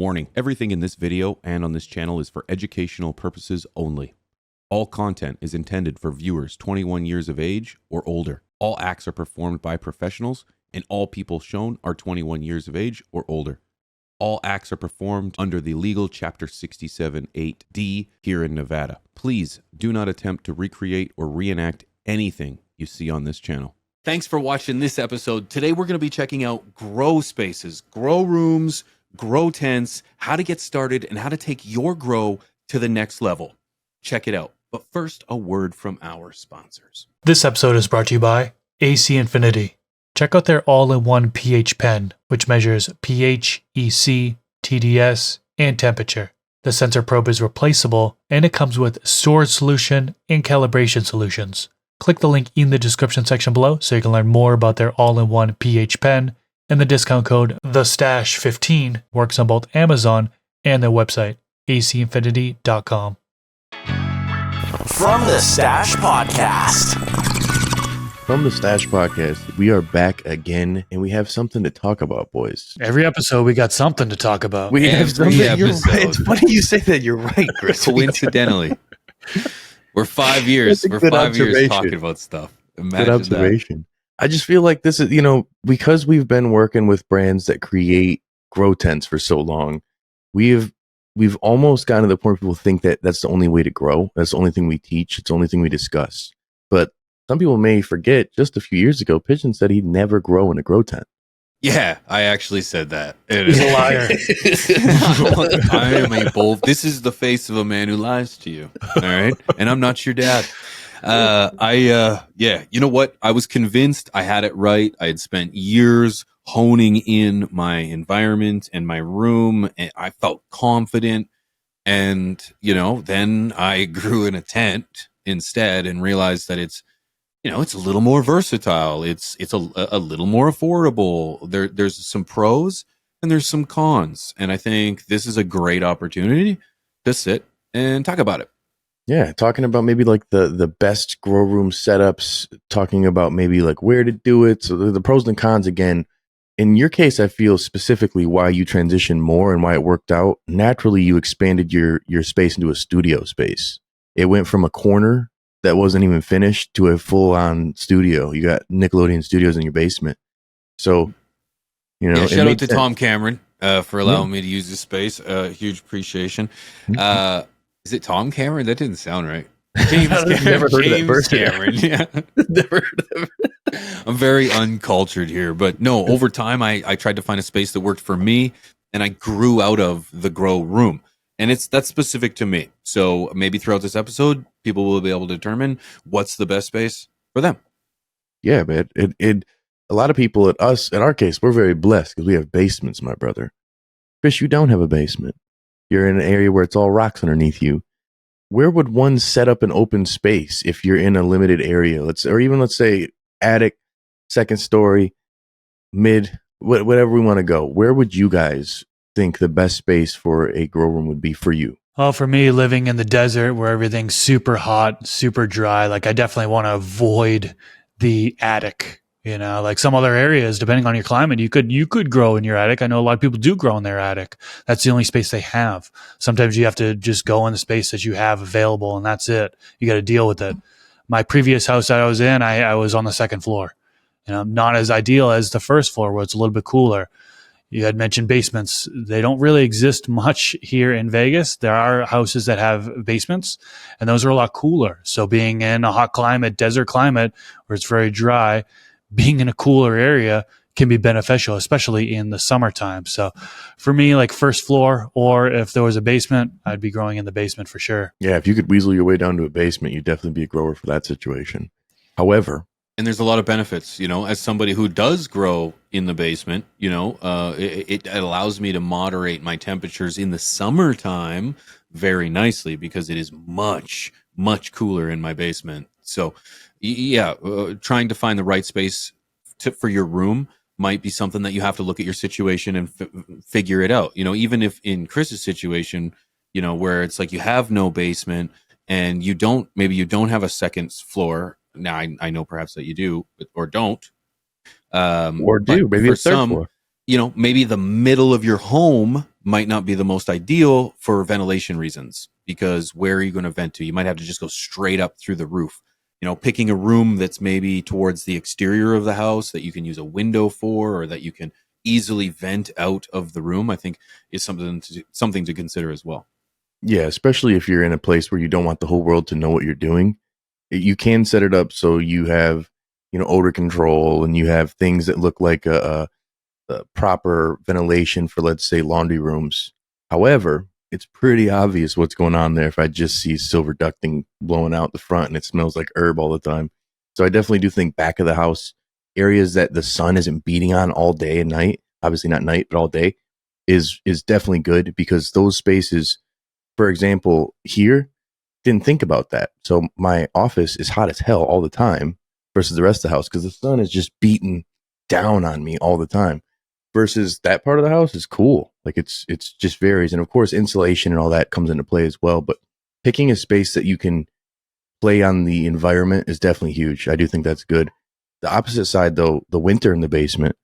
Warning, everything in this video and on this channel is for educational purposes only. All content is intended for viewers 21 years of age or older. All acts are performed by professionals, and all people shown are 21 years of age or older. All acts are performed under the legal Chapter 67(8)(d) here in Nevada. Please do not attempt to recreate or reenact anything you see on this channel. Thanks for watching this episode. Today we're going to be checking out grow spaces, grow rooms, grow tents, how to get started, and how to take your grow to the next level. Check it out. But first, a word from our sponsors. This episode is brought to you by AC Infinity. Check out their all-in-one pH pen, which measures pH, EC, TDS, and temperature. The sensor probe is replaceable, and it comes with storage solution and calibration solutions. Click the link in the description section below so you can learn more about their all-in-one pH pen, and the discount code THESTASH15 works on both Amazon and their website, acinfinity.com. From the Stash Podcast. From the Stash Podcast, we are back again, and we have something to talk about, boys. Every episode, we got something to talk about. We have something. You're episode. right. It's funny you say that. You're right, Chris. Coincidentally, we're 5 years. We're 5 years talking about stuff. Imagine Good observation. I just feel like this is, because we've been working with brands that create grow tents for so long, we've almost gotten to the point where people think that that's the only way to grow. That's the only thing we teach. It's the only thing we discuss. But some people may forget, just a few years ago, Pigeon said he'd never grow in a grow tent. Yeah, I actually said that. He's a liar. I am a bold. This is the face of a man who lies to you. All right, and I'm not your dad. You know what? I was convinced I had it right. I had spent years honing in my environment and my room, and I felt confident. And then I grew in a tent instead, and realized that it's a little more versatile. It's a little more affordable. There's some pros and there's some cons. And I think this is a great opportunity to sit and talk about it. Yeah, talking about maybe like the best grow room setups, talking about maybe like where to do it. So the pros and cons again. In your case, I feel specifically why you transitioned more and why it worked out. Naturally, you expanded your space into a studio space. It went from a corner that wasn't even finished to a full-on studio. You got Nickelodeon Studios in your basement. So, shout out to Tom Cameron for allowing me to use this space. Huge appreciation. Is it Tom Cameron? That didn't sound right. James Cameron. Never heard of that person. Cameron. Yeah. Never heard of it. I'm very uncultured here, but no, over time, I tried to find a space that worked for me, and I grew out of the grow room. And that's specific to me. So maybe throughout this episode, people will be able to determine what's the best space for them. Yeah, man. A lot of people in our case, we're very blessed because we have basements, my brother. Chris, you don't have a basement. You're in an area where it's all rocks underneath you. Where would one set up an open space if you're in a limited area? Let's say attic, second story, mid, whatever we want to go. Where would you guys think the best space for a grow room would be for you? Well, for me, living in the desert where everything's super hot, super dry, like I definitely want to avoid the attic. Like some other areas, depending on your climate, you could grow in your attic. I know a lot of people do grow in their attic. That's the only space they have. Sometimes you have to just go in the space that you have available, and that's it. You got to deal with it. My previous house that I was in, I was on the second floor. Not as ideal as the first floor where it's a little bit cooler. You had mentioned basements. They don't really exist much here in Vegas. There are houses that have basements, and those are a lot cooler. So being in a hot climate, desert climate, where it's very dry, being in a cooler area can be beneficial, especially in the summertime. So for me, like first floor, or if there was a basement, I'd be growing in the basement for sure. Yeah, if you could weasel your way down to a basement, you'd definitely be a grower for that situation. However, and there's a lot of benefits, as somebody who does grow in the basement, it allows me to moderate my temperatures in the summertime very nicely because it is much, much cooler in my basement. So yeah, trying to find the right space for your room might be something that you have to look at your situation and figure it out. Even if in Chris's situation, where it's like you have no basement and maybe you don't have a second floor. Now I know perhaps that you do or don't. Maybe a third floor. Maybe the middle of your home might not be the most ideal for ventilation reasons, because where are you going to vent to? You might have to just go straight up through the roof. Picking a room that's maybe towards the exterior of the house that you can use a window for, or that you can easily vent out of the room, I think is something to consider as well. Yeah, especially if you're in a place where you don't want the whole world to know what you're doing. You can set it up so you have, odor control, and you have things that look like a proper ventilation for, let's say, laundry rooms. However, it's pretty obvious what's going on there if I just see silver ducting blowing out the front and it smells like herb all the time. So I definitely do think back of the house, areas that the sun isn't beating on all day and night, obviously not night, but all day, is definitely good, because those spaces, for example, here, didn't think about that. So my office is hot as hell all the time versus the rest of the house, because the sun is just beating down on me all the time. Versus that part of the house is cool. Like it's just varies. And of course, insulation and all that comes into play as well. But picking a space that you can play on the environment is definitely huge. I do think that's good. The opposite side, though, the winter in the basement,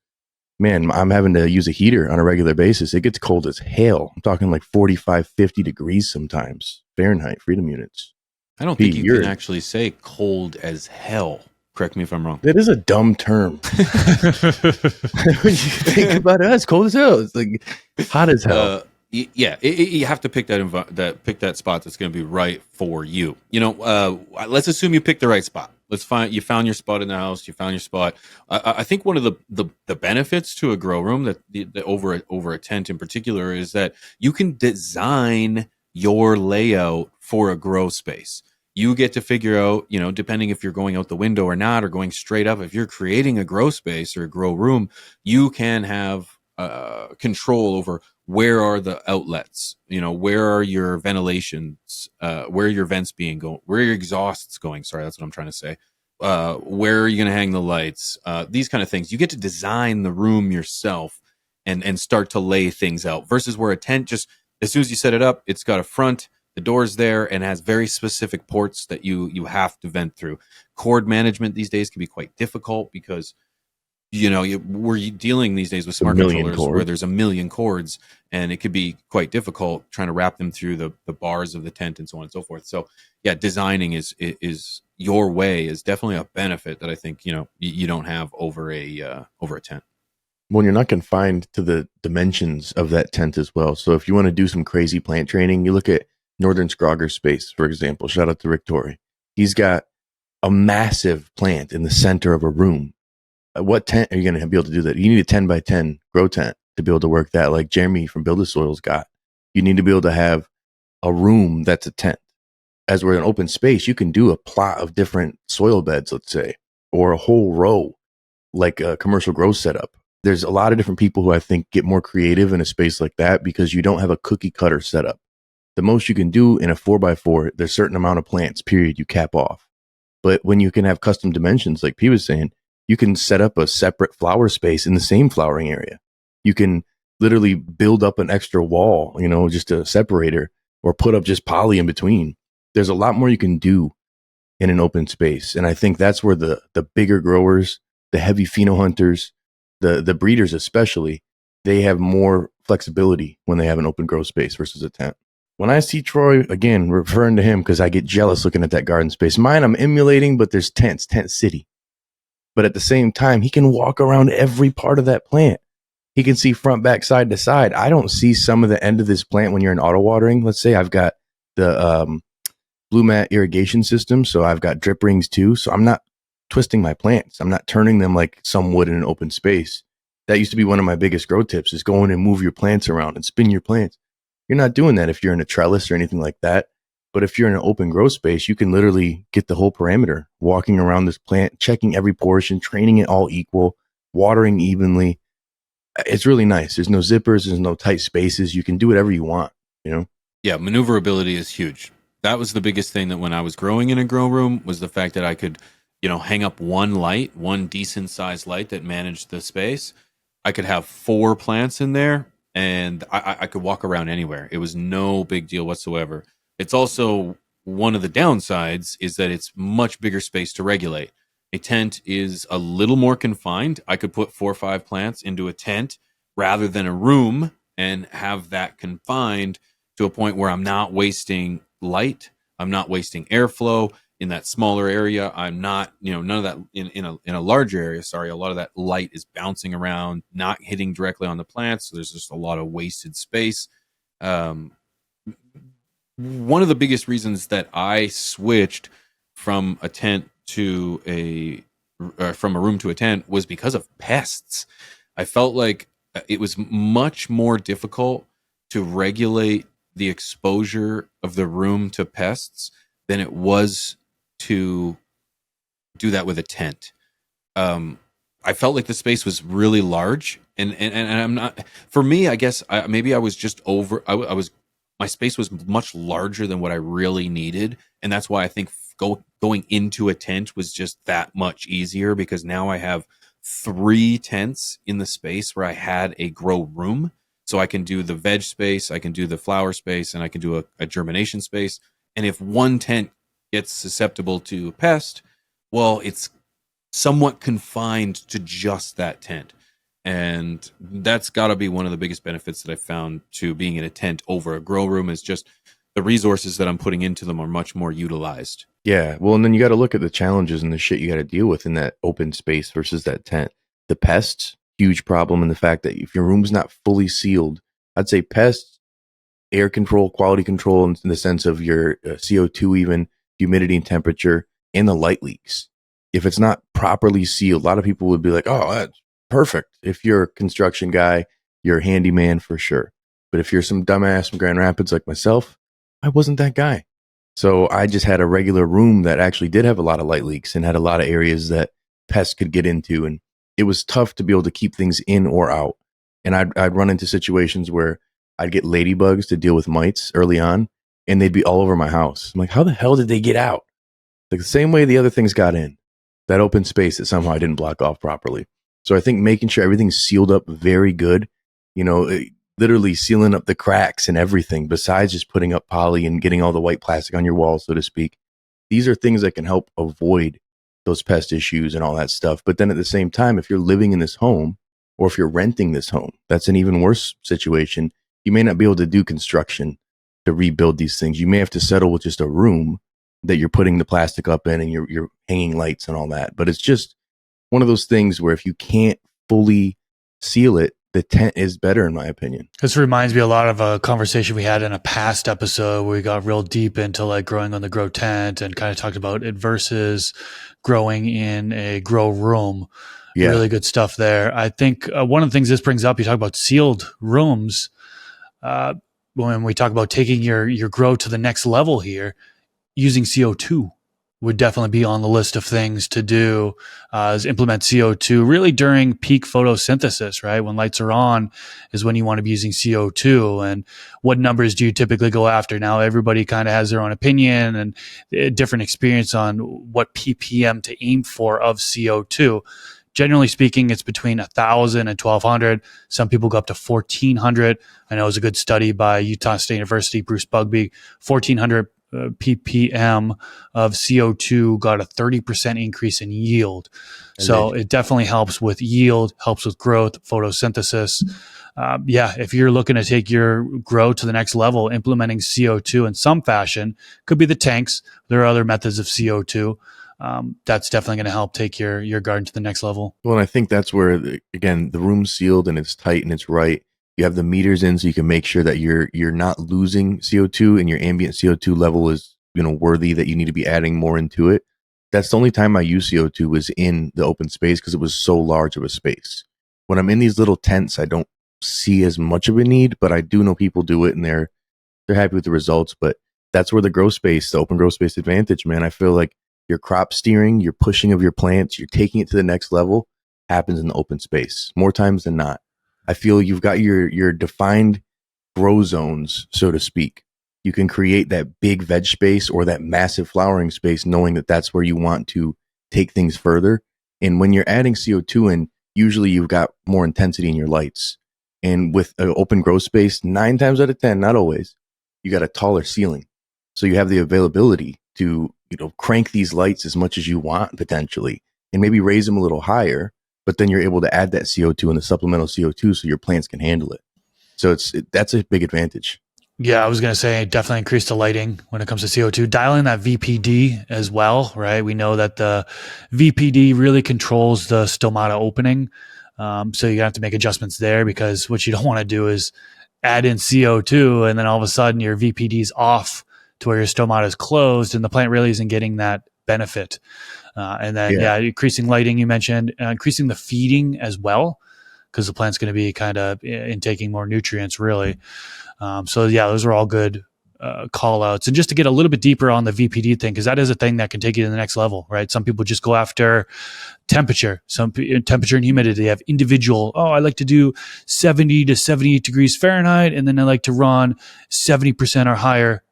man, I'm having to use a heater on a regular basis. It gets cold as hell. I'm talking like 45, 50 degrees sometimes, Fahrenheit, freedom units. I don't think you can actually say cold as hell. Correct me if I'm wrong. That is a dumb term. When you think about it, it's cold as hell. It's like hot as hell. You have to pick that spot that's going to be right for you. Let's assume you picked the right spot. You found your spot in the house. You found your spot. I think one of the benefits to a grow room that over a tent in particular is that you can design your layout for a grow space. You get to figure out, depending if you're going out the window or not, or going straight up. If you're creating a grow space or a grow room, you can have control over where are the outlets, where are your ventilations, where are your vents where are your exhausts going? Sorry, that's what I'm trying to say. Where are you going to hang the lights? These kind of things. You get to design the room yourself and start to lay things out, versus where a tent, just as soon as you set it up, it's got a front, the door's there, and has very specific ports that you have to vent through. Cord management these days can be quite difficult, because we're dealing these days with smart controllers where there's a million cords, and it could be quite difficult trying to wrap them through the bars of the tent and so on and so forth. So yeah, designing is your way is definitely a benefit that I think you don't have over a tent. Well, you're not confined to the dimensions of that tent as well. So if you want to do some crazy plant training, you look at Northern Scrogger Space, for example. Shout out to Rick Torrey. He's got a massive plant in the center of a room. What tent are you going to be able to do that? You need a 10 by 10 grow tent to be able to work that, like Jeremy from Build a Soil's got. You need to be able to have a room that's a tent. As we're in open space, you can do a plot of different soil beds, let's say, or a whole row, like a commercial grow setup. There's a lot of different people who I think get more creative in a space like that, because you don't have a cookie cutter setup. The most you can do in a 4x4, there's a certain amount of plants, period, you cap off. But when you can have custom dimensions, like P was saying, you can set up a separate flower space in the same flowering area. You can literally build up an extra wall, just a separator, or put up just poly in between. There's a lot more you can do in an open space. And I think that's where the bigger growers, the heavy pheno hunters, the breeders especially, they have more flexibility when they have an open grow space versus a tent. When I see Troy, again, referring to him because I get jealous looking at that garden space. Mine, I'm emulating, but there's tents, tent city. But at the same time, he can walk around every part of that plant. He can see front, back, side to side. I don't see some of the end of this plant when you're in auto watering. Let's say I've got the blue mat irrigation system, so I've got drip rings too. So I'm not twisting my plants. I'm not turning them like some would in an open space. That used to be one of my biggest grow tips, is go in and move your plants around and spin your plants. You're not doing that if you're in a trellis or anything like that. But if you're in an open grow space, you can literally get the whole parameter, walking around this plant, checking every portion, training it all equal, watering evenly. It's really nice. There's no zippers. There's no tight spaces. You can do whatever you want, Yeah, maneuverability is huge. That was the biggest thing, that when I was growing in a grow room, was the fact that I could, hang up one decent sized light that managed the space. I could have 4 plants in there, and I could walk around anywhere. It was no big deal whatsoever. It's also one of the downsides is that it's much bigger space to regulate. A tent is a little more confined. I could put 4 or 5 plants into a tent rather than a room, and have that confined to a point where I'm not wasting light, I'm not wasting airflow in that smaller area. I'm not, none of that in a larger area. Sorry, a lot of that light is bouncing around, not hitting directly on the plants. So there's just a lot of wasted space. One of the biggest reasons that I switched from a tent to from a room to a tent was because of pests. I felt like it was much more difficult to regulate the exposure of the room to pests than it was to do that with a tent. I felt like the space was really large, and I'm not. For me, I guess maybe I was just over. I was my space was much larger than what I really needed, and that's why I think going into a tent was just that much easier, because now I have 3 tents in the space where I had a grow room. So I can do the veg space, I can do the flower space, and I can do a germination space. And if one tent gets susceptible to a pest, well, it's somewhat confined to just that tent. And that's got to be one of the biggest benefits that I found to being in a tent over a grow room, is just the resources that I'm putting into them are much more utilized. Yeah. Well, and then you got to look at the challenges and the shit you got to deal with in that open space versus that tent. The pests, huge problem in the fact that if your room's not fully sealed, I'd say pests, air control, quality control in the sense of your CO2, even humidity and temperature, and the light leaks. If it's not properly sealed, a lot of people would be like, oh, that's perfect. If you're a construction guy, you're a handyman for sure. But if you're some dumbass from Grand Rapids like myself, I wasn't that guy. So I just had a regular room that actually did have a lot of light leaks and had a lot of areas that pests could get into. And it was tough to be able to keep things in or out. And I'd run into situations where I'd get ladybugs to deal with mites early on, and they'd be all over my house. I'm like, how the hell did they get out? Like the same way the other things got in, that open space that somehow I didn't block off properly. So I think making sure everything's sealed up very good, literally sealing up the cracks and everything, besides just putting up poly and getting all the white plastic on your wall, so to speak. These are things that can help avoid those pest issues and all that stuff. But then at the same time, if you're living in this home, or if you're renting this home, that's an even worse situation. You may not be able to do construction to rebuild these things. You may have to settle with just a room that you're putting the plastic up in, and you're hanging lights and all that. But it's just one of those things where if you can't fully seal it, the tent is better, in my opinion. This reminds me a lot of a conversation we had in a past episode where we got real deep into like growing on the grow tent and kind of talked about it versus growing in a grow room. Yeah. Really good stuff there. I think one of the things this brings up, you talk about sealed rooms. When we talk about taking your grow to the next level here, using CO2 would definitely be on the list of things to do, is implement CO2 really during peak photosynthesis, right? When lights are on is when you want to be using CO2. And what numbers do you typically go after? Now, everybody kind of has their own opinion and a different experience on what ppm to aim for of CO2. Generally speaking, it's between 1,000 and 1,200. Some people go up to 1,400. I know it was a good study by Utah State University, Bruce Bugbee, 1,400 ppm of CO2 got a 30% increase in yield. So it definitely helps with yield, helps with growth, photosynthesis. If you're looking to take your grow to the next level, implementing CO2 in some fashion, could be the tanks. There are other methods of CO2. That's definitely going to help take your garden to the next level. Well, and I think that's where, again, the room's sealed and it's tight and it's right. You have the meters in so you can make sure that you're not losing CO2 and your ambient CO2 level is, worthy, that you need to be adding more into it. That's the only time I use CO2 was in the open space because it was so large of a space. When I'm in these little tents, I don't see as much of a need, but I do know people do it and they're happy with the results. But that's where the open grow space advantage, man. I feel like your crop steering, your pushing of your plants, you're taking it to the next level happens in the open space more times than not. I feel you've got your defined grow zones, so to speak. You can create that big veg space or that massive flowering space, knowing that that's where you want to take things further. And when you're adding CO2 in, usually you've got more intensity in your lights. And with an open grow space, 9 times out of 10, not always, you got a taller ceiling. So you have the availability to, crank these lights as much as you want potentially, and maybe raise them a little higher. But then you're able to add that CO2 and the supplemental CO2 so your plants can handle it. So that's a big advantage. Yeah, I was going to say definitely increase the lighting when it comes to CO2. Dial in that VPD as well, right? We know that the VPD really controls the stomata opening. So you have to make adjustments there, because what you don't want to do is add in CO2 and then all of a sudden your VPD is off to where your stomata is closed and the plant really isn't getting that benefit. And then, increasing lighting, you mentioned, increasing the feeding as well, because the plant's going to be kind of intaking more nutrients, really. Those are all good call outs. And just to get a little bit deeper on the VPD thing, because that is a thing that can take you to the next level, right? Some people just go after temperature, temperature and humidity. They have individual, I like to do 70 to 78 degrees Fahrenheit, and then I like to run 70% or higher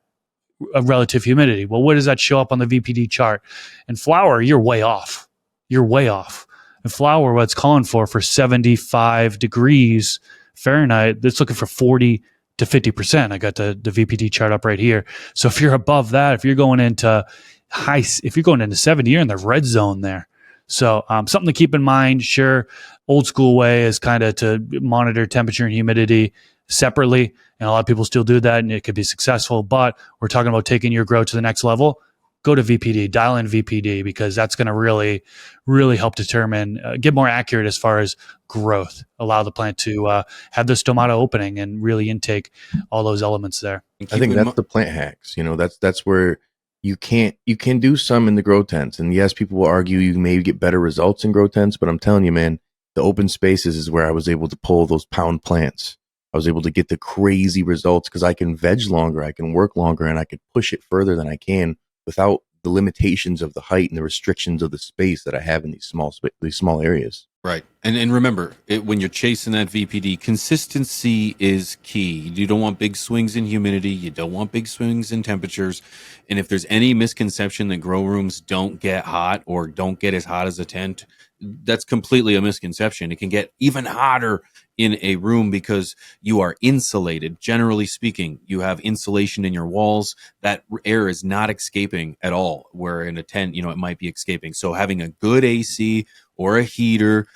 of relative humidity. Well, what does that show up on the VPD chart? In flower, you're way off. You're way off. In flower, what's calling for 75 degrees Fahrenheit, that's looking for 40 to 50%. I got the VPD chart up right here. So if you're above that, if you're going into 70, you're in the red zone there. So something to keep in mind. Sure, old school way is kind of to monitor temperature and humidity separately, and a lot of people still do that, and it could be successful. But we're talking about taking your grow to the next level. Go to VPD, dial in VPD, because that's going to really, really help determine, get more accurate as far as growth, allow the plant to have the stomata opening and really intake all those elements there. I think that's the plant hacks. That's where you can do some in the grow tents. And yes, people will argue you may get better results in grow tents, but I'm telling you, man, the open spaces is where I was able to pull those pound plants. I was able to get the crazy results because I can veg longer, I can work longer, and I could push it further than I can without the limitations of the height and the restrictions of the space that I have in these small areas. Right. And remember, when you're chasing that VPD, consistency is key. You don't want big swings in humidity. You don't want big swings in temperatures. And if there's any misconception that grow rooms don't get hot or don't get as hot as a tent, that's completely a misconception. It can get even hotter in a room because you are insulated. Generally speaking, you have insulation in your walls. That air is not escaping at all, where in a tent, it might be escaping. So having a good AC or a heater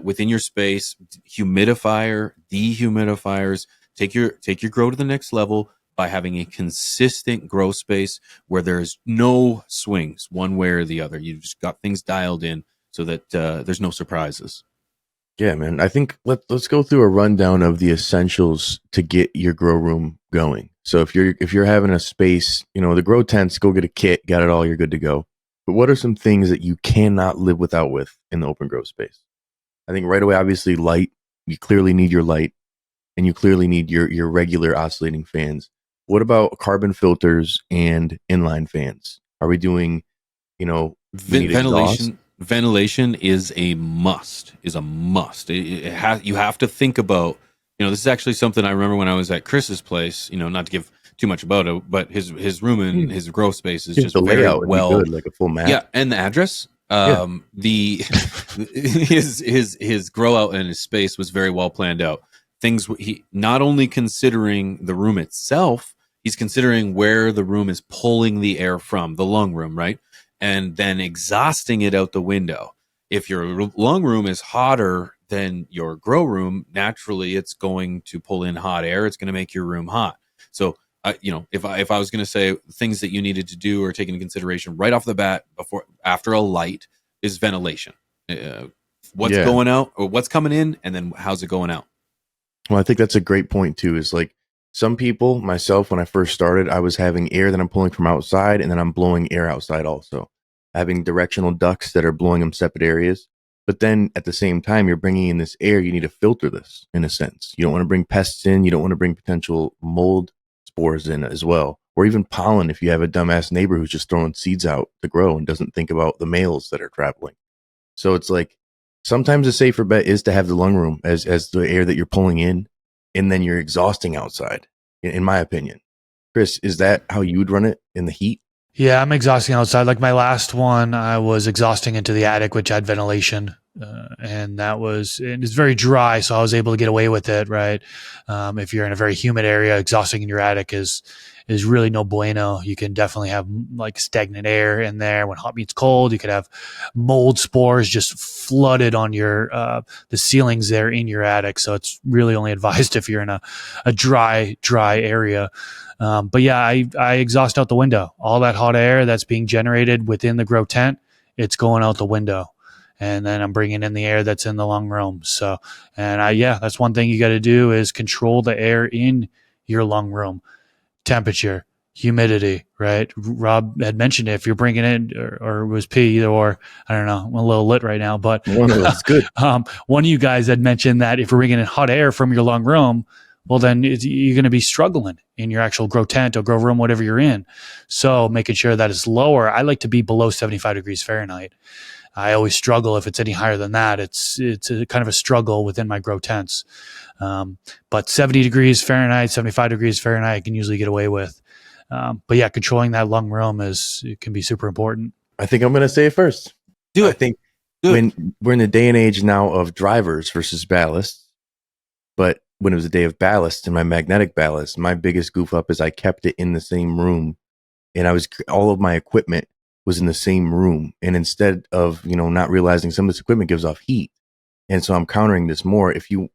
within your space, humidifier, dehumidifiers, take your grow to the next level by having a consistent grow space where there's no swings one way or the other. You've just got things dialed in so that there's no surprises. Yeah, man. I think let's go through a rundown of the essentials to get your grow room going. So if you're having a space, the grow tents, go get a kit, got it all, you're good to go. But what are some things that you cannot live without with in the open grow space? I think right away, obviously, light. You clearly need your light, and you clearly need your regular oscillating fans. What about carbon filters and inline fans? Are we doing, ventilation? Ventilation is a must. You have to think about. This is actually something I remember when I was at Chris's place. Not to give too much about it, but his room and his grow space is just very well, good, like a full map. Yeah, and the address. His grow out and his space was very well planned out. He not only considering the room itself, he's considering where the room is pulling the air from, the lung room, right? And then exhausting it out the window. If your lung room is hotter than your grow room, naturally it's going to pull in hot air. It's going to make your room hot. So, if I was going to say things that you needed to do or take into consideration right off the bat after a light is ventilation. What's going out or what's coming in, and then how's it going out? Well, I think that's a great point too. Is like some people, myself, when I first started, I was having air that I'm pulling from outside, and then I'm blowing air outside also. Having directional ducts that are blowing them separate areas. But then at the same time, you're bringing in this air. You need to filter this in a sense. You don't want to bring pests in. You don't want to bring potential mold spores in as well, or even pollen if you have a dumbass neighbor who's just throwing seeds out to grow and doesn't think about the males that are traveling. So it's like sometimes a safer bet is to have the lung room as the air that you're pulling in, and then you're exhausting outside, in my opinion. Chris, is that how you would run it in the heat? Yeah, I'm exhausting outside. Like my last one, I was exhausting into the attic, which had ventilation. And it's very dry, so I was able to get away with it, right? If you're in a very humid area, exhausting in your attic is is really no bueno. You can definitely have like stagnant air in there when hot meets cold. You could have mold spores just flooded on your the ceilings there in your attic. So it's really only advised if you're in a dry area. But yeah, I exhaust out the window. All that hot air that's being generated within the grow tent, it's going out the window. And then I'm bringing in the air that's in the lung room. So, that's one thing you got to do is control the air in your lung room, temperature, humidity, right? Rob had mentioned it. If you're bringing in, or it was P, either or, I don't know, I'm a little lit right now, but One of those, good. one of you guys had mentioned that if you're bringing in hot air from your lung room, well, then you're going to be struggling in your actual grow tent or grow room, whatever you're in. So making sure that it's lower. I like to be below 75 degrees Fahrenheit. I always struggle if it's any higher than that. It's a kind of a struggle within my grow tents. But 70 degrees Fahrenheit, 75 degrees Fahrenheit, I can usually get away with. But yeah, controlling that lung room can be super important. I think I'm going to say it first. Do I it. think when we're in the day and age now of drivers versus ballast, but when it was a day of ballast and my magnetic ballast, my biggest goof up is I kept it in the same room, and all of my equipment was in the same room. And instead of, not realizing some of this equipment gives off heat. And so I'm countering this more. If you're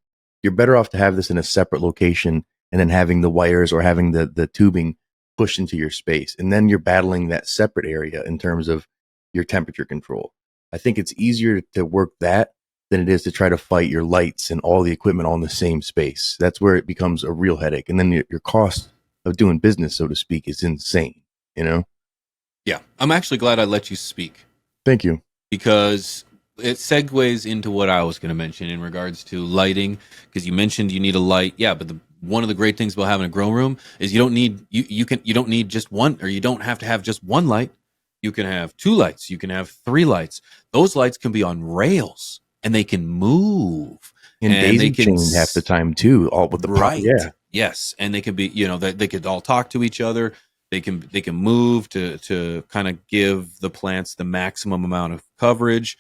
better off to have this in a separate location and then having the wires or having the tubing pushed into your space. And then you're battling that separate area in terms of your temperature control. I think it's easier to work that than it is to try to fight your lights and all the equipment all in the same space. That's where it becomes a real headache. And then your cost of doing business, so to speak, is insane, Yeah, I'm actually glad I let you speak Thank you. because it segues into what I was going to mention in regards to lighting. Because you mentioned you need a light, yeah, but one of the great things about having a grow room is you don't need just one, or you don't have to have just one light. You can have two lights. You can have three lights. Those lights can be on rails and they can move. And daisy they can chained half the time too, all with the right. yeah. Yes, and they can be, they could all talk to each other. They can move to kind of give the plants the maximum amount of coverage.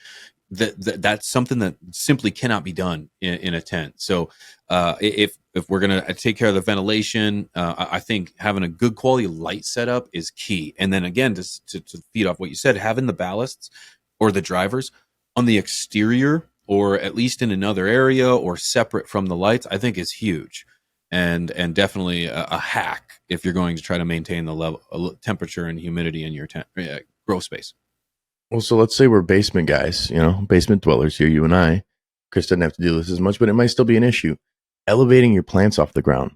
That's something that simply cannot be done in a tent. So if we're gonna take care of the ventilation, I think having a good quality light setup is key. And then again, to feed off what you said, having the ballasts or the drivers on the exterior or at least in another area or separate from the lights, I think is huge. And definitely a hack if you're going to try to maintain the level temperature and humidity in your grow space. Well, so let's say we're basement guys, basement dwellers here, you and I. Chris doesn't have to do this as much, but it might still be an issue. Elevating your plants off the ground.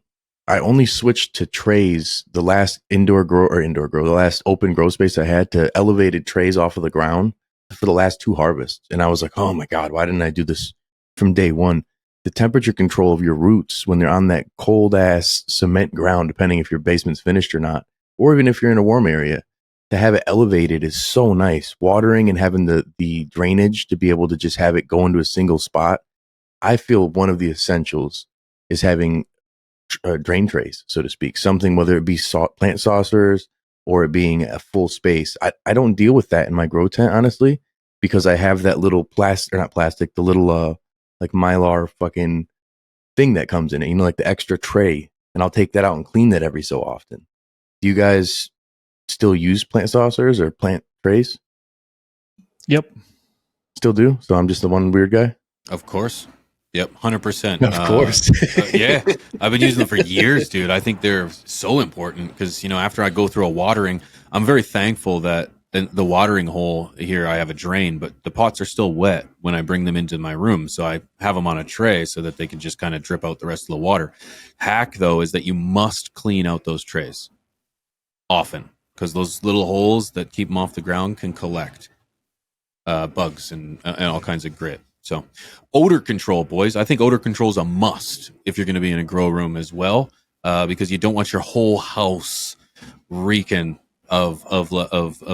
I only switched to trays the last the last open grow space I had, to elevated trays off of the ground for the last two harvests. And I was like, oh my God, why didn't I do this from day one? The temperature control of your roots when they're on that cold ass cement ground, depending if your basement's finished or not, or even if you're in a warm area, to have it elevated is so nice. Watering and having the drainage to be able to just have it go into a single spot. I feel one of the essentials is having drain trays, so to speak, something, whether it be plant saucers or it being a full space. I don't deal with that in my grow tent, honestly, because I have that little the little, like Mylar fucking thing that comes in it, like the extra tray. And I'll take that out and clean that every so often. Do you guys still use plant saucers or plant trays? Yep. Still do? So I'm just the one weird guy? Of course. Yep, 100%. Of course. Yeah, I've been using them for years, dude. I think they're so important because, after I go through a watering, I'm very thankful that in the watering hole here, I have a drain, but the pots are still wet when I bring them into my room. So I have them on a tray so that they can just kind of drip out the rest of the water. Hack, though, is that you must clean out those trays often because those little holes that keep them off the ground can collect bugs and all kinds of grit. So odor control, boys. I think odor control is a must if you're going to be in a grow room as well, because you don't want your whole house reeking of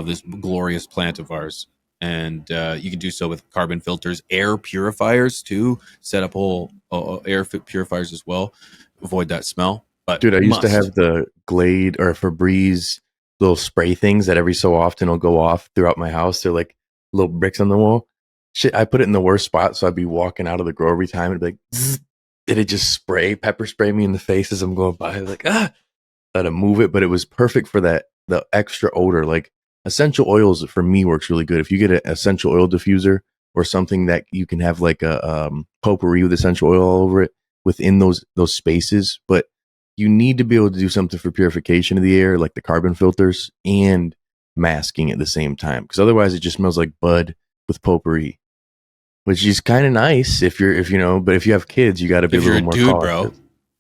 this glorious plant of ours. And you can do so with carbon filters, air purifiers too. Set up whole air purifiers as well. Avoid that smell. But dude, I used to have the Glade or Febreze little spray things that every so often will go off throughout my house. They're like little bricks on the wall. Shit, I put it in the worst spot, so I'd be walking out of the grow every time and be like, zzz, did it just pepper spray me in the face as I'm going by? Like, to move it, but it was perfect for the extra odor. Like essential oils for me works really good. If you get an essential oil diffuser or something that you can have like a potpourri with essential oil all over it within those spaces, but you need to be able to do something for purification of the air, like the carbon filters and masking at the same time, because otherwise it just smells like bud with potpourri, which is kind of nice if you know, but if you have kids, you got to be a little more dude, cautious. bro.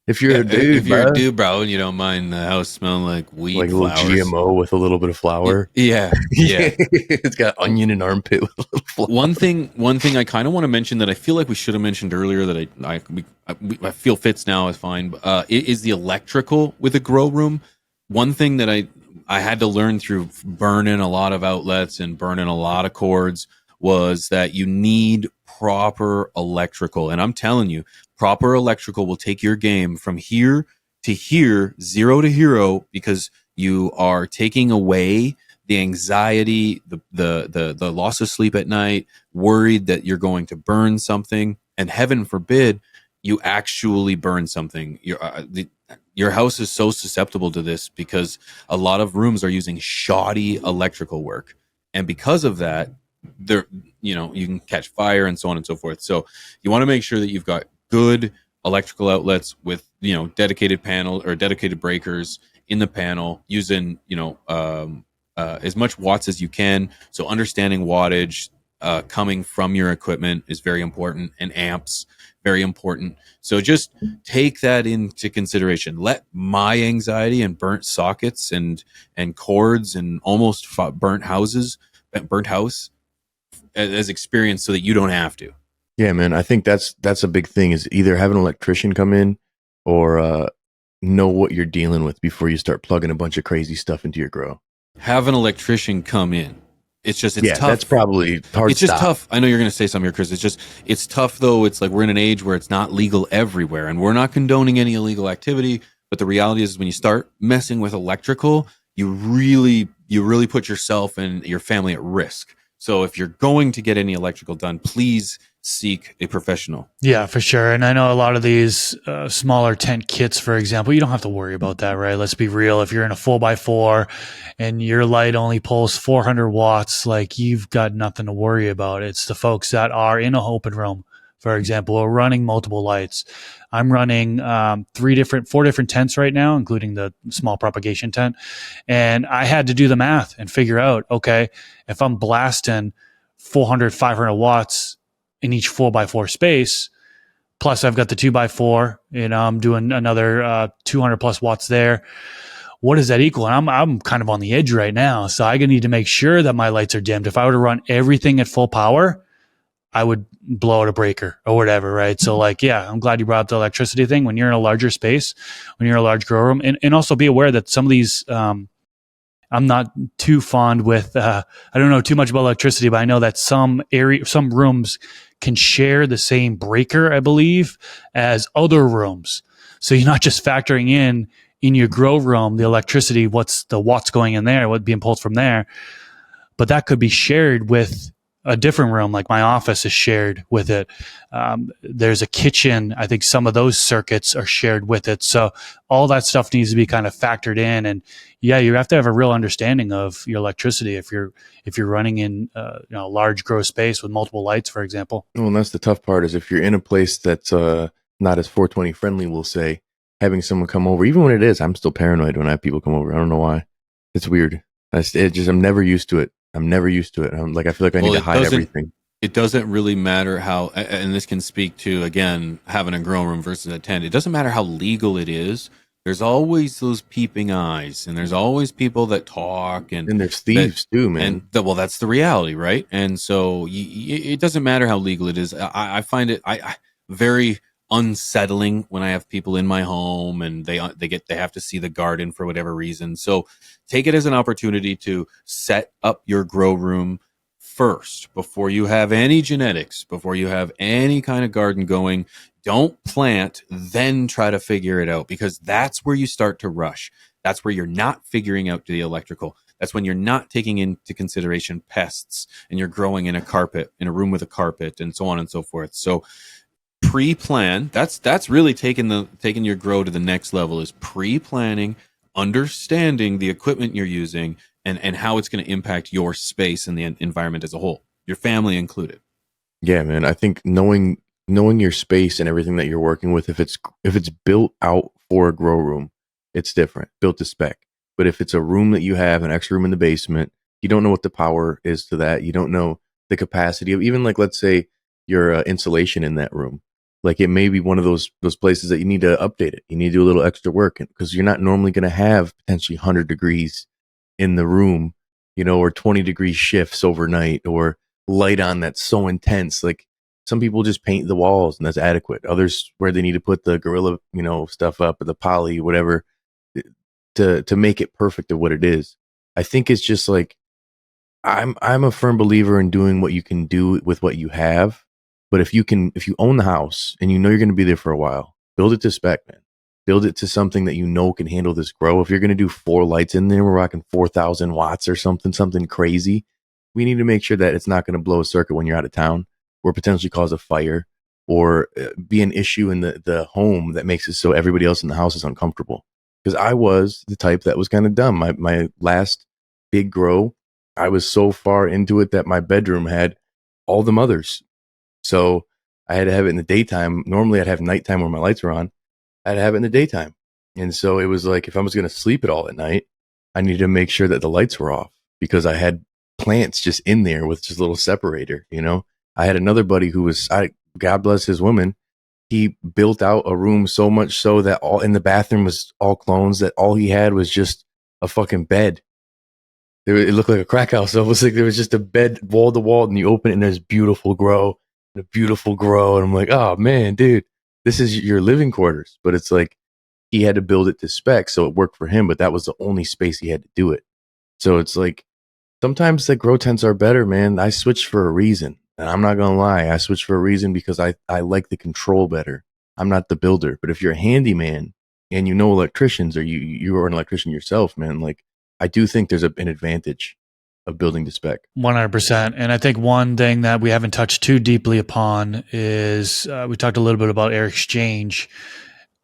If you're a dude, if you're a dude, bro, and you don't mind the house smelling like wheat like a little flowers. GMO with a little bit of flour. Yeah. It's got onion and armpit with a little flour. One thing I kind of want to mention that I feel like we should have mentioned earlier that I feel fits now is fine. Is the electrical with a grow room. One thing that I had to learn through burning a lot of outlets and burning a lot of cords was that you need proper electrical. And I'm telling you, proper electrical will take your game from here to here, 0 to hero, because you are taking away the anxiety, the loss of sleep at night, worried that you're going to burn something, and heaven forbid you actually burn something. Your house is so susceptible to this because a lot of rooms are using shoddy electrical work, and because of that, you can catch fire and so on and so forth. So you want to make sure that you've got good electrical outlets with dedicated panel or dedicated breakers in the panel, using as much watts as you can. So understanding wattage coming from your equipment is very important, and amps very important. So just take that into consideration. Let my anxiety and burnt sockets and cords and almost burnt house as experience so that you don't have to. Yeah, man. I think that's a big thing, is either have an electrician come in or know what you're dealing with before you start plugging a bunch of crazy stuff into your grow. Have an electrician come in. It's tough. That's probably hard. It's just tough. I know you're going to say something here, Chris. It's tough though. It's like we're in an age where it's not legal everywhere, and we're not condoning any illegal activity. But the reality is, when you start messing with electrical, you really put yourself and your family at risk. So if you're going to get any electrical done, please seek a professional. Yeah, for sure. And I know a lot of these smaller tent kits, for example, you don't have to worry about that, right? Let's be real. If you're in a 4x4 and your light only pulls 400 watts, like, you've got nothing to worry about. It's the folks that are in a open room, for example, or running multiple lights. I'm running 4 different tents right now, including the small propagation tent. And I had to do the math and figure out, okay, if I'm blasting 400, 500 watts in each 4x4 space, plus I've got the 2x4, I'm doing another 200 plus watts there. What does that equal? And I'm kind of on the edge right now. So I need to make sure that my lights are dimmed. If I were to run everything at full power, I would blow out a breaker or whatever, right? So I'm glad you brought up the electricity thing. When you're in a larger space, when you're in a large grow room, and also be aware that some of these, I'm not too fond with, I don't know too much about electricity, but I know that some rooms can share the same breaker, I believe, as other rooms. So you're not just factoring in your grow room, the electricity, what's the watts going in there, what being pulled from there, but that could be shared with a different room. Like my office is shared with it. There's a kitchen. I think some of those circuits are shared with it. So all that stuff needs to be kind of factored in. And yeah, you have to have a real understanding of your electricity if you're running in a large grow space with multiple lights, for example. Well, and that's the tough part, is if you're in a place that's not as 420 friendly, we'll say, having someone come over, even when it is, I'm still paranoid when I have people come over. I don't know why. It's weird. I'm never used to it. I'm like, I feel like I need to hide everything. It doesn't really matter how, and this can speak to, again, having a grow room versus a tent. It doesn't matter how legal it is. There's always those peeping eyes, and there's always people that talk, and there's thieves too, man. And that's the reality, right? And so it doesn't matter how legal it is. I find it very unsettling when I have people in my home and they have to see the garden for whatever reason. So take it as an opportunity to set up your grow room first before you have any genetics, before you have any kind of garden going. Don't plant, then try to figure it out, because that's where you start to rush. That's where you're not figuring out the electrical. That's when you're not taking into consideration pests, and you're growing in a room with a carpet, and so on and so forth. So pre-plan, that's really taking your grow to the next level, is pre-planning, understanding the equipment you're using and how it's going to impact your space and the environment as a whole, your family included. Yeah, man. I think knowing your space and everything that you're working with, if it's built out for a grow room, it's different, built to spec. But if it's a room that you have, an extra room in the basement, you don't know what the power is to that. You don't know the capacity of even, like, let's say your insulation in that room. Like, it may be one of those places that you need to update it. You need to do a little extra work because you're not normally going to have potentially 100 degrees in the room, or 20-degree shifts overnight, or light on that's so intense. Like, some people just paint the walls and that's adequate. Others, where they need to put the Gorilla, stuff up, or the poly, whatever, to make it perfect of what it is. I think it's just like, I'm a firm believer in doing what you can do with what you have. But if you own the house and you're going to be there for a while, build it to spec, man. Build it to something that can handle this grow. If you're going to do 4 lights in there, we're rocking 4,000 watts or something crazy. We need to make sure that it's not going to blow a circuit when you're out of town, or potentially cause a fire, or be an issue in the home that makes it so everybody else in the house is uncomfortable. Because I was the type that was kind of dumb. My last big grow, I was so far into it that my bedroom had all the mothers. So I had to have it in the daytime. Normally I'd have nighttime where my lights are on. I had to have it in the daytime. And so it was like, if I was going to sleep it all at night, I needed to make sure that the lights were off, because I had plants just in there with just a little separator. I had another buddy who was, God bless his woman. He built out a room so much so that all in the bathroom was all clones, that all he had was just a fucking bed. It looked like a crack house. So it was like there was just a bed wall to wall, and you open it and there's a beautiful grow. And I'm like, oh man, dude, this is your living quarters. But it's like, he had to build it to spec, so it worked for him, but that was the only space he had to do it. So it's like, sometimes the grow tents are better, man. I switched for a reason. And I'm not going to lie, I switched for a reason because I like the control better. I'm not the builder. But if you're a handyman and electricians, or you are an electrician yourself, man, like, I do think there's an advantage of building to spec. 100%. And I think one thing that we haven't touched too deeply upon is we talked a little bit about air exchange.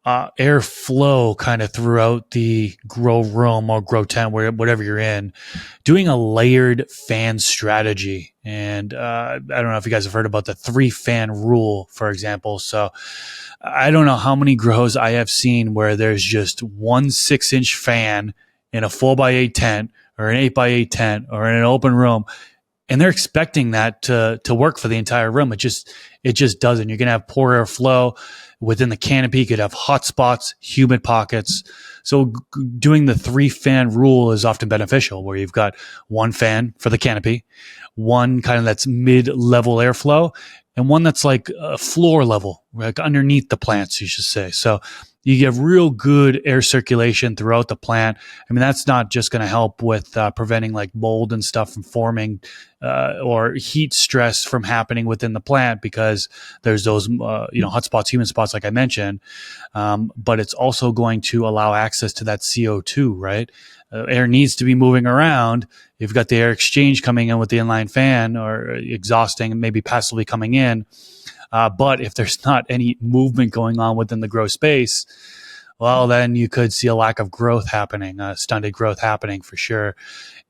Airflow kind of throughout the grow room or grow tent, whatever you're in, doing a layered fan strategy. And I don't know if you guys have heard about the 3-fan rule, for example. So I don't know how many grows I have seen where there's just one 6-inch fan in a 4x8 tent, or an 8x8 tent, or in an open room. And they're expecting that to work for the entire room. It just doesn't. You're going to have poor airflow within the canopy. You could have hot spots, humid pockets. So doing the 3-fan rule is often beneficial, where you've got one fan for the canopy, one kind of that's mid-level airflow, and one that's like floor level, like underneath the plants, you should say. So you get real good air circulation throughout the plant. I mean, that's not just going to help with preventing like mold and stuff from forming or heat stress from happening within the plant, because there's those, hot spots, humid spots, like I mentioned. But it's also going to allow access to that CO2, right? Air needs to be moving around. You've got the air exchange coming in with the inline fan, or exhausting and maybe passively coming in. But if there's not any movement going on within the grow space, well, then you could see a lack of growth happening, stunted growth happening for sure.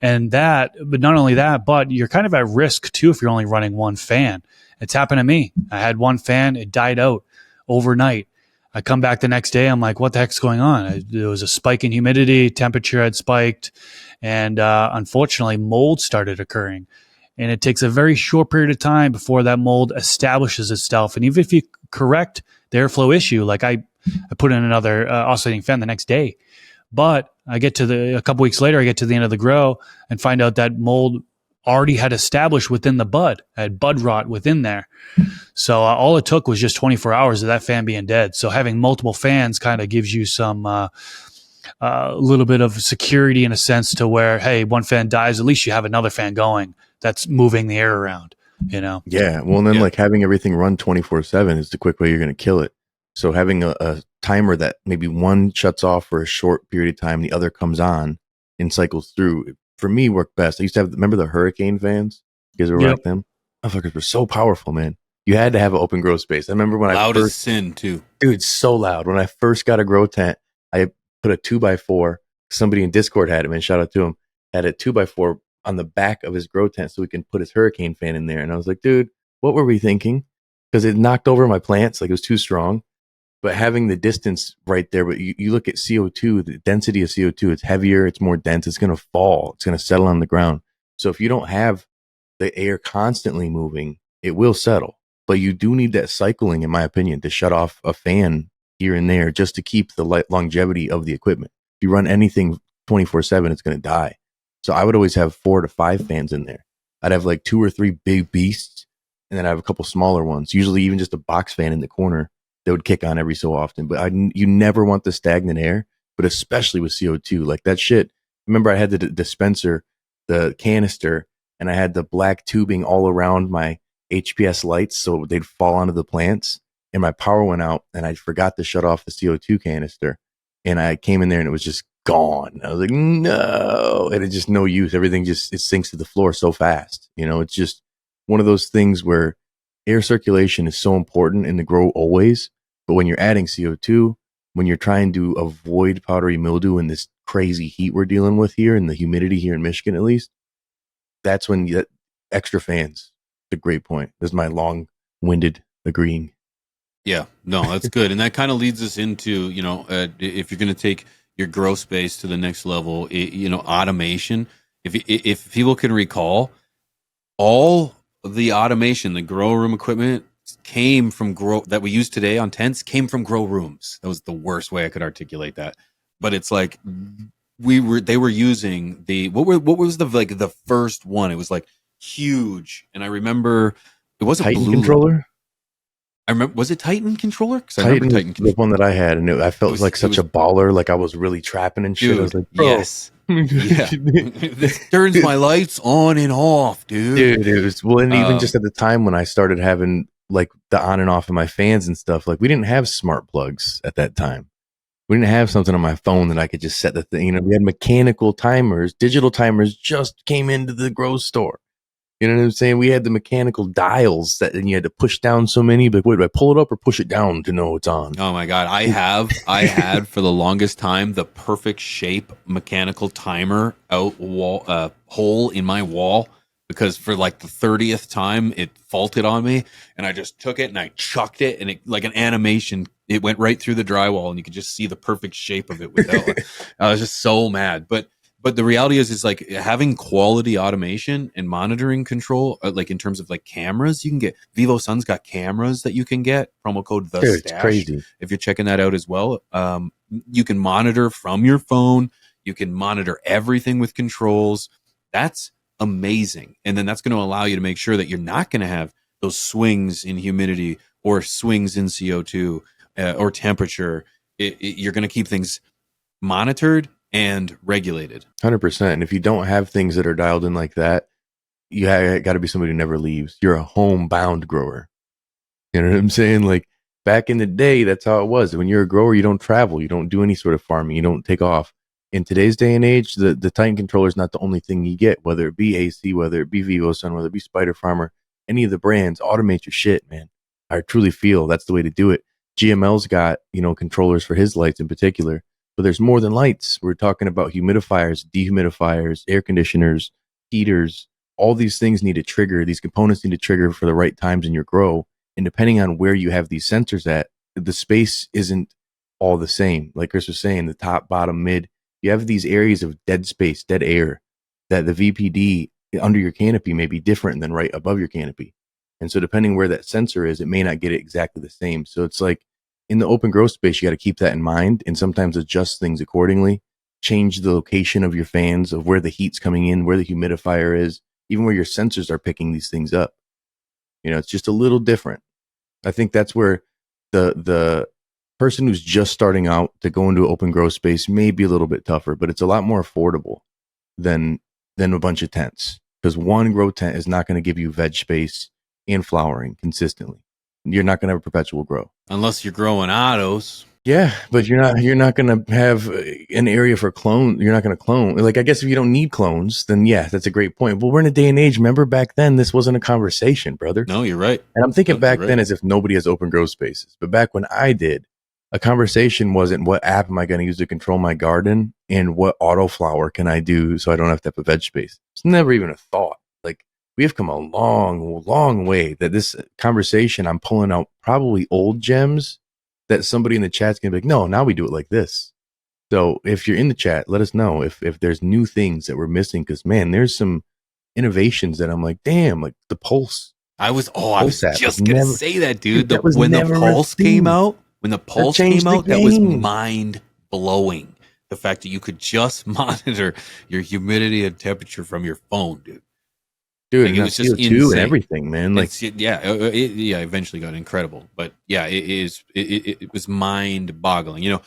And but not only that, but you're kind of at risk too if you're only running one fan. It's happened to me. I had one fan, it died out overnight. I come back the next day, I'm like, what the heck's going on? There was a spike in humidity, temperature had spiked, and unfortunately, mold started occurring. And it takes a very short period of time before that mold establishes itself. And even if you correct the airflow issue, like I put in another oscillating fan the next day, but I get to a couple weeks later, I get to the end of the grow and find out that mold already had established within the bud, had bud rot within there. So all it took was just 24 hours of that fan being dead. So having multiple fans kind of gives you some little bit of security in a sense, to where, hey, one fan dies, at least you have another fan going that's moving the air around, Yeah. Well, and then like having everything run 24/7 is the quick way you're going to kill it. So having a timer that maybe one shuts off for a short period of time, the other comes on and cycles through, for me, worked best. I used to have, remember the hurricane fans? You guys ever rock them? Motherfuckers were so powerful, man. You had to have an open grow space. I remember when loud as sin too. Dude, so loud. When I first got a grow tent, I put a 2x4, somebody in Discord had it, man. Shout out to him. Had a 2x4 on the back of his grow tent so we can put his hurricane fan in there. And I was like, dude, what were we thinking? Because it knocked over my plants, like it was too strong. But having the distance right there, but you look at CO2, the density of CO2, it's heavier, it's more dense, it's going to fall, it's going to settle on the ground. So if you don't have the air constantly moving, it will settle. But you do need that cycling, in my opinion, to shut off a fan here and there just to keep the longevity of the equipment. If you run anything 24/7, it's going to die. So I would always have 4 to 5 fans in there. I'd have like 2 or 3 big beasts, and then I have a couple smaller ones, usually even just a box fan in the corner that would kick on every so often. But you never want the stagnant air, but especially with CO2. Like that shit. Remember, I had the dispenser, the canister, and I had the black tubing all around my HPS lights so they'd fall onto the plants. And my power went out, and I forgot to shut off the CO2 canister. And I came in there, and it was just gone. I was like, no. And it's just no use. Everything it sinks to the floor so fast. You know, it's just one of those things where air circulation is so important in the grow always. But when you're adding CO2, when you're trying to avoid powdery mildew in this crazy heat we're dealing with here and the humidity here in Michigan, at least, that's when you get extra fans. It's a great point. This is my long-winded agreeing. Yeah, no, that's good. And that kind of leads us into, if you're going to take your grow space to the next level, automation. If people can recall, all the automation, the grow room equipment came from that we use today on tents came from grow rooms. That was the worst way I could articulate that. But it's like they were using what was the first one? It was like huge, and I remember it wasn't Titan blue controller. I remember, was it Titan controller? Because I Titan, remember Titan controller. the one that I had, and I felt like such a baller. Like I was really trapping and shit. Dude, I was like, bro. yes, yeah, this turns my lights on and off, dude. It was and even just at the time when I started having like the on and off of my fans and stuff, like we didn't have smart plugs at that time. We didn't have something on my phone that I could just set the thing. We had mechanical timers. Digital timers just came into the grow store. You know what I'm saying? We had the mechanical dials and you had to push down so many. But wait, do I pull it up or push it down to know it's on? Oh my God. I had for the longest time the perfect shape mechanical timer hole in my wall, because for like the 30th time it faulted on me, and I just took it and I chucked it, and it, like an animation, it went right through the drywall, and you could just see the perfect shape of it without. I was just so mad. But the reality is like having quality automation and monitoring control, like in terms of like cameras, you can get Vivo Sun's got cameras that you can get, promo code the Dude, stash. it's crazy. If you're checking that out as well, you can monitor from your phone. You can monitor everything with controls. That's amazing. And then that's going to allow you to make sure that you're not going to have those swings in humidity or swings in CO2 or temperature. You're going to keep things monitored and regulated. 100%. And if you don't have things that are dialed in like that, you got to be somebody who never leaves. You're a homebound grower. You know what I'm saying? Like back in the day, that's how it was. When you're a grower, you don't travel. You don't do any sort of farming. You don't take off. In today's day and age, the Titan controller is not the only thing you get, whether it be AC, whether it be Vivo Sun, whether it be Spider Farmer, any of the brands. Automate your shit, man. I truly feel that's the way to do it. GML's got, controllers for his lights in particular. But there's more than lights. We're talking about humidifiers, dehumidifiers, air conditioners, heaters. All these things need to trigger. These components need to trigger for the right times in your grow. And depending on where you have these sensors at, the space isn't all the same. Like Chris was saying, the top, bottom, mid, you have these areas of dead space, dead air, that the VPD under your canopy may be different than right above your canopy. And so depending where that sensor is, it may not get it exactly the same. So it's like, in the open grow space, you got to keep that in mind and sometimes adjust things accordingly. Change the location of your fans, of where the heat's coming in, where the humidifier is, even where your sensors are picking these things up. It's just a little different. I think that's where the person who's just starting out to go into open grow space may be a little bit tougher, but it's a lot more affordable than a bunch of tents, because one grow tent is not going to give you veg space and flowering consistently. You're not going to have a perpetual grow unless you're growing autos. Yeah, but you're not going to have an area for clone. You're not going to clone. Like, I guess if you don't need clones, then yeah, that's a great point. But we're in a day and age. Remember back then, this wasn't a conversation, brother. No, you're right. And I'm thinking back then as if nobody has open grow spaces. But back when I did, A conversation wasn't what app am I going to use to control my garden and what autoflower can I do so I don't have to have a veg space. It's never even a thought. Like, we have come a long, long way that this conversation, I'm pulling out probably old gems that somebody in the chat's going to be like, no, now we do it like this. So if you're in the chat, let us know if there's new things that we're missing. Because, man, there's some innovations that I'm like, damn, like the Pulse. I was Pulse app just was going to never- say that, dude. that was When the never a Pulse thing. came out, changed the that was game. mind blowing. The fact that you could just monitor your humidity and temperature from your phone, dude. Dude, Like, and it that was just CO2 and insane. everything, man. Like, It eventually got incredible, but yeah, it was mind boggling. You know,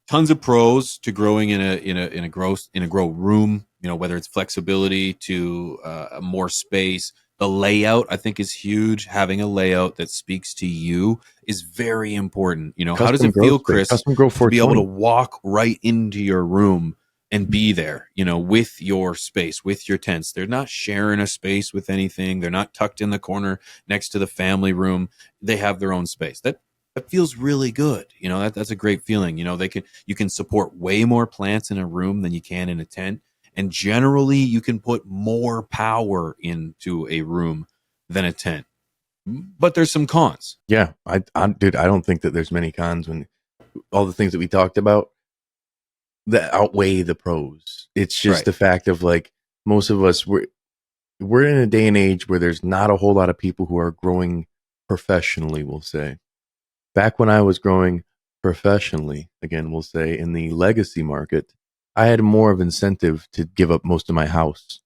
tons of pros to growing in a grow room. You know, whether it's flexibility to more space. The layout, I think, is huge. Having a layout that speaks to you is very important. You know, how does custom it feel, growth space, Chris, Custom grow to be able to 420. walk right into your room and be there, you know, with your space, with your tents? They're not sharing a space with anything. They're not tucked in the corner next to the family room. They have their own space. That feels really good. You know, that's a great feeling. You know, you can support way more plants in a room than you can in a tent. And generally you can put more power into a room than a tent. But there's some cons. Yeah, dude, I don't think that there's many cons when all the things that we talked about that outweigh the pros. It's just Right. the fact of, like, most of us, we're in a day and age where there's not a whole lot of people who are growing professionally, we'll say. Back when I was growing professionally, again, we'll say, in the legacy market, I had more of incentive to give up most of my house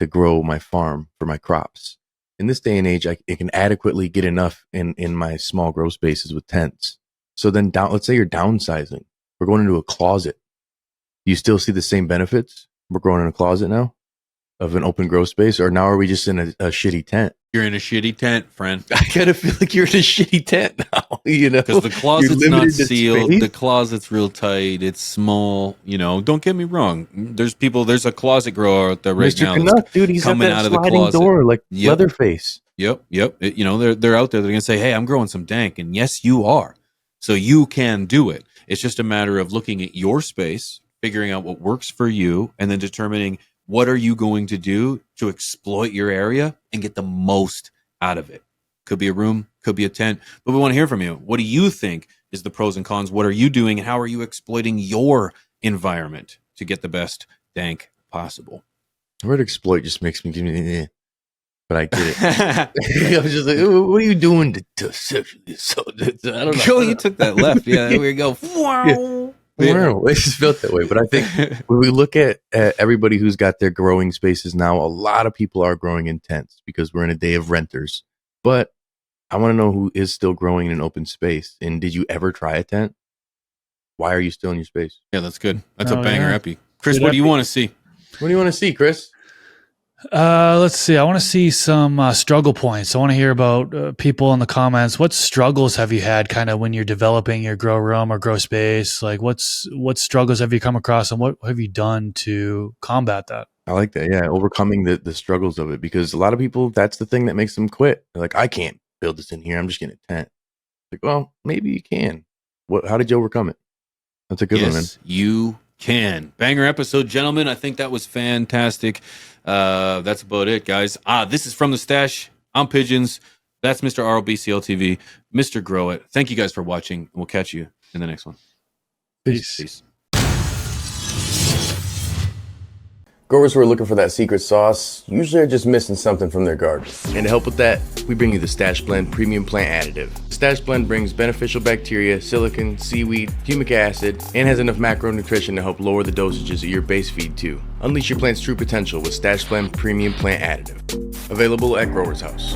to grow my farm for my crops. In this day and age, it can adequately get enough in my small grow spaces with tents. So then let's say you're downsizing. We're going into a closet. Do you still see the same benefits? We're growing in a closet now of an open grow space, or now are we just in a shitty tent? You're in a shitty tent, friend. I kind of feel like you're in a shitty tent now, you know, Because the closet's You're not limited to sealed. space. The closet's real tight. It's small. You know, don't get me wrong. There's a closet grower out there right Mr. now. that's Canuck, dude, he's got coming that out of the sliding closet. door like Yep. Leatherface. Yep. You know, they're out there. They're going to say, hey, I'm growing some dank. And yes, you are. So you can do it. It's just a matter of looking at your space, figuring out what works for you, and then determining what are you going to do to exploit your area and get the most out of it. Could be a room, could be a tent, but we want to hear from you. What do you think is the pros and cons? What are you doing, and how are you exploiting your environment to get the best dank possible? The word exploit just makes me give me, but I get it. I was just like, what are you doing to sexually assault? I don't know. Oh, you took that left. Yeah, there we go. Wow, it just felt that way. But I think when we look at everybody who's got their growing spaces now, a lot of people are growing in tents because we're in a day of renters. But I want to know who is still growing in an open space. And did you ever try a tent? Why are you still in your space? Yeah, that's good. That's a Oh, banger yeah. epi. Chris, Good what do you epi. want to see? What do you want to see, Chris? Let's see. I want to see some struggle points. I want to hear about people in the comments. What struggles have you had kind of when you're developing your grow room or grow space? Like what struggles have you come across, and what have you done to combat that? I like that. Yeah, overcoming the struggles of it, because a lot of people, that's the thing that makes them quit. They're like, I can't build this in here. I'm just getting a tent. Like, well, maybe you can. How did you overcome it? That's a good one, man. Yes, you can. Banger episode, gentlemen. I think that was fantastic. That's about it, guys. This is From the Stash. I'm Pigeons. That's Mr. ROB CLtv, Mr. Grow It. Thank you guys for watching. We'll catch you in the next one. Peace. Growers who are looking for that secret sauce usually are just missing something from their garden. And to help with that, we bring you the Stash Blend Premium Plant Additive. Stash Blend brings beneficial bacteria, silicon, seaweed, humic acid, and has enough macronutrition to help lower the dosages of your base feed too. Unleash your plant's true potential with Stash Blend Premium Plant Additive. Available at Growers House.